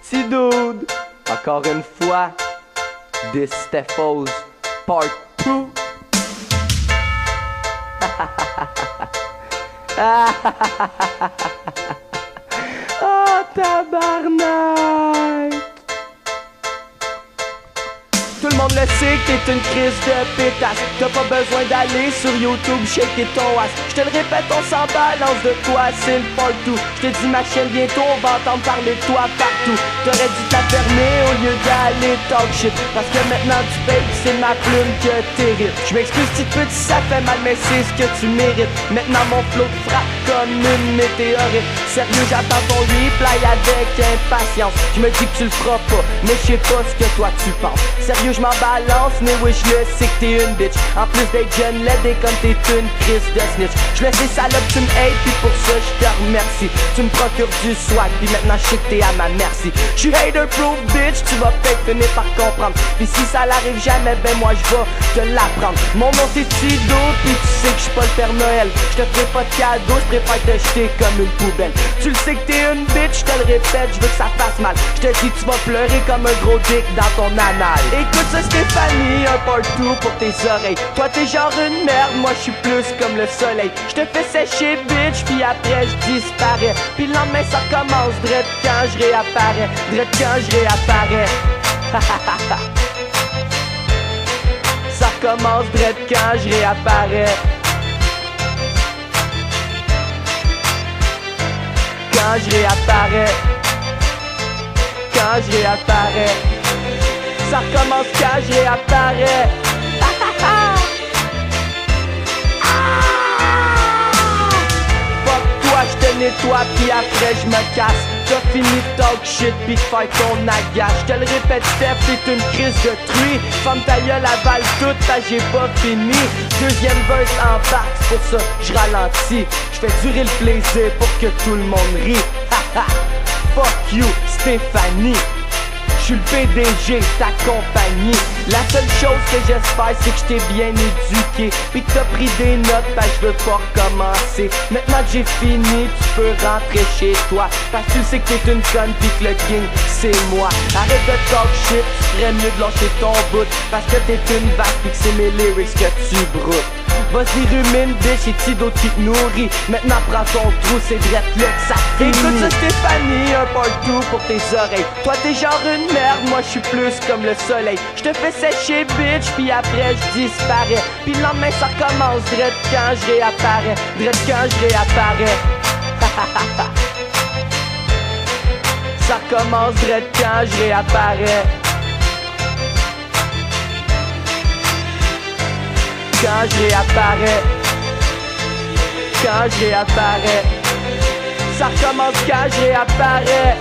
Petit dude, encore une fois, this Stephos part 2. Oh tabarnak! Tout le monde le sait que t'es une crise de pétasse. T'as pas besoin d'aller sur YouTube shaker ton ass. J'te le répète, on s'en balance de toi, c'est le part 2. J'te dis ma chaîne, bientôt on va entendre parler de toi partout. T'aurais dû te la fermer au lieu d'aller talk shit. Parce que maintenant tu payes, c'est ma plume que t'hérites. J'm'excuse si petit ça fait mal, mais c'est ce que tu mérites. Maintenant mon flow te frappe comme une météorite. Sérieux, j'attends ton replay avec impatience. J'me dis que tu le feras pas, mais j'sais pas ce que toi tu penses. Sérieux, je m'en balance, mais oui je le sais que t'es une bitch. En plus d'être jeune, laide et comme t'es une crise de snitch. Je laisse les salopes, tu me hate, pis pour ça je te remercie. Tu me procures du swag, pis maintenant je sais que t'es à ma merci. Je suis hater proof bitch, tu vas peut-être finir par comprendre. Pis si ça l'arrive jamais, ben moi je vais te l'apprendre. Mon nom c'est Tido, pis tu sais que je suis pas le Père Noël. Je te ferai pas de cadeau, je préfère te jeter comme une poubelle. Tu le sais que t'es une bitch, je te le répète, je veux que ça fasse mal. Je te dis tu vas pleurer comme un gros dick dans ton anal. Écoute ça Stéphanie, un part 2 pour tes oreilles. Toi t'es genre une merde, moi je suis plus comme le soleil. Je te fais sécher bitch, puis après je disparais. Puis le lendemain ça recommence, drette quand je réapparais. Drette quand je réapparais. Ça recommence drette quand je réapparais. Quand je réapparais. Quand je réapparais. Ça recommence quand je réapparais. Fuck toi, je te nettoie puis après je me casse. T'as fini de talk shit pis de faire ton agace. Je te le répète Steph, t'es une crise de truie. Ferme ta gueule, avale toute, j'ai pas fini. Deuxième verse en bac, c'est pour ça je ralentis. Je fais durer le plaisir pour que tout le monde rit. Fuck you, Stéphanie. J'suis le PDG de ta compagnie. La seule chose que j'espère c'est que j't'ai bien éduqué. Pis que t'as pris des notes, ben j'veux pas recommencer. Maintenant que j'ai fini, tu peux rentrer chez toi. Parce que tu sais que t'es une conne pis que le king c'est moi. Arrête de talk shit, tu ferais mieux de lâcher ton bout. Parce que t'es une vache pis que c'est mes lyrics que tu broutes. Vas-y rumine bitch et Tido qui te nourrit. Maintenant prends ton trou, c'est drette là que ça finit. Écoute ça Stéphanie, un part 2 pour tes oreilles. Toi t'es genre une merde, moi je suis plus comme le soleil. Je te fais sécher bitch, puis après je disparais. Puis le lendemain ça recommence, drette quand je réapparais. Drette quand je réapparais. Ça recommence, drette quand je réapparais. Quand je réapparais. Quand je réapparais. Ça recommence quand je réapparais.